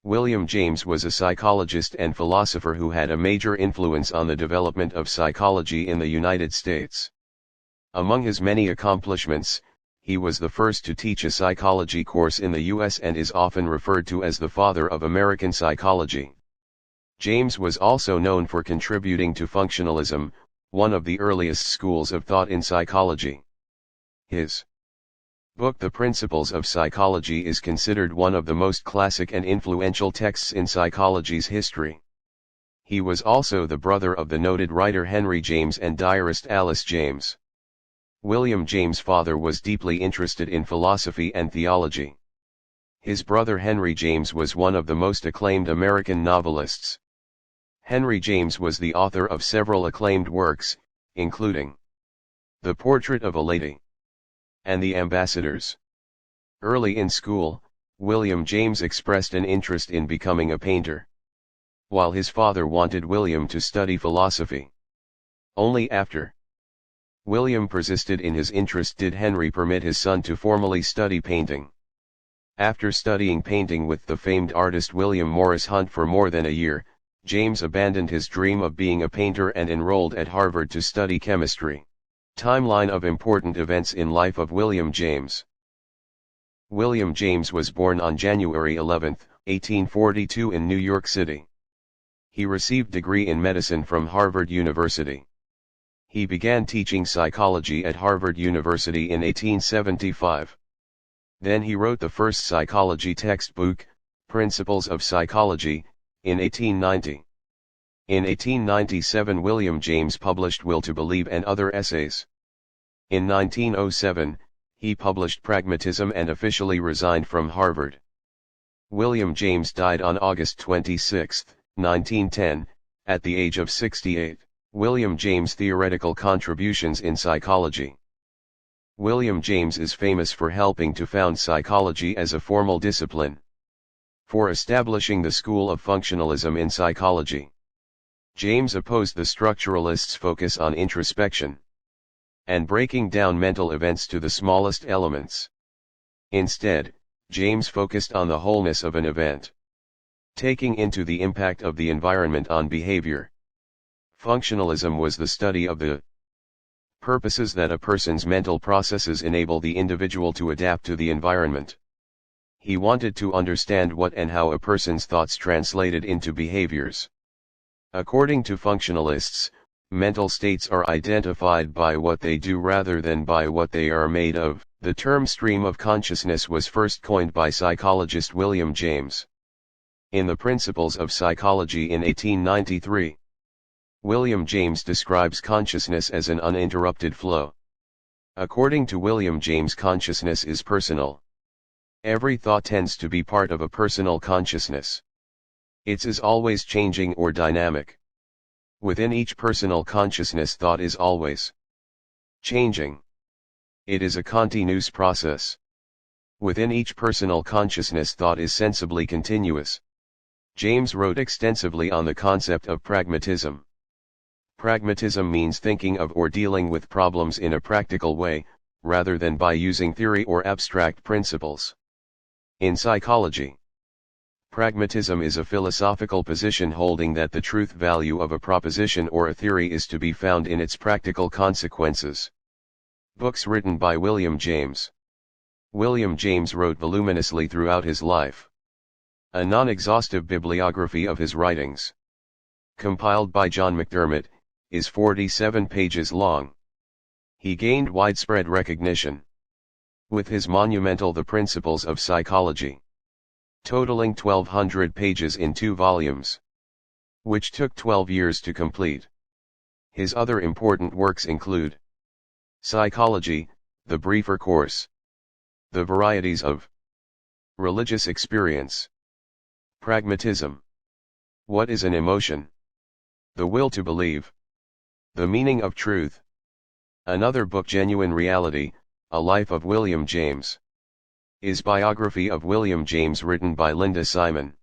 William James was a psychologist and philosopher who had a major influence on the development of psychology in the United States. Among his many accomplishments, he was the first to teach a psychology course in the U.S. and is often referred to as the father of American psychology. James was also known for contributing to functionalism, one of the earliest schools of thought in psychology. His book The Principles of Psychology is considered one of the most classic and influential texts in psychology's history. He was also the brother of the noted writer Henry James and diarist Alice James. William James' father was deeply interested in philosophy and theology. His brother Henry James was one of the most acclaimed American novelists. Henry James was the author of several acclaimed works, including The Portrait of a Lady and The Ambassadors. Early in school, William James expressed an interest in becoming a painter, while his father wanted William to study philosophy. Only after William persisted in his interest did Henry permit his son to formally study painting. After studying painting with the famed artist William Morris Hunt for more than a year, James abandoned his dream of being a painter and enrolled at Harvard to study chemistry. Timeline of important events in life of William James. William James was born on January 11, 1842 in New York City. He received degree in medicine from Harvard University. He began teaching psychology at Harvard University in 1875. Then he wrote the first psychology textbook, Principles of Psychology, in 1890. In 1897 William James published Will to Believe and Other Essays. In 1907, he published Pragmatism and officially resigned from Harvard. William James died on August 26, 1910, at the age of 68. William James' theoretical contributions in psychology. William James is famous for helping to found psychology as a formal discipline, for establishing the school of functionalism in psychology. James opposed the structuralists' focus on introspection and breaking down mental events to the smallest elements. Instead, James focused on the wholeness of an event, taking into the impact of the environment on behavior. Functionalism was the study of the purposes that a person's mental processes enable the individual to adapt to the environment. He wanted to understand what and how a person's thoughts translated into behaviors. According to functionalists, mental states are identified by what they do rather than by what they are made of. The term stream of consciousness was first coined by psychologist William James in The Principles of Psychology in 1893. William James describes consciousness as an uninterrupted flow. According to William James, consciousness is personal. Every thought tends to be part of a personal consciousness. It is always changing or dynamic. Within each personal consciousness, thought is always changing. It is a continuous process. Within each personal consciousness, thought is sensibly continuous. James wrote extensively on the concept of pragmatism. Pragmatism means thinking of or dealing with problems in a practical way, rather than by using theory or abstract principles. In psychology, pragmatism is a philosophical position holding that the truth value of a proposition or a theory is to be found in its practical consequences. Books written by William James. William James wrote voluminously throughout his life. A non-exhaustive bibliography of his writings, compiled by John McDermott, is 47 pages long. He gained widespread recognition with his monumental The Principles of Psychology, totaling 1,200 pages in 2 volumes, which took 12 years to complete. His other important works include Psychology, the Briefer Course, The Varieties of Religious Experience, Pragmatism, What is an Emotion, The Will to Believe, The Meaning of Truth. Another book, Genuine Reality, A Life of William James, is Biography of William James written by Linda Simon.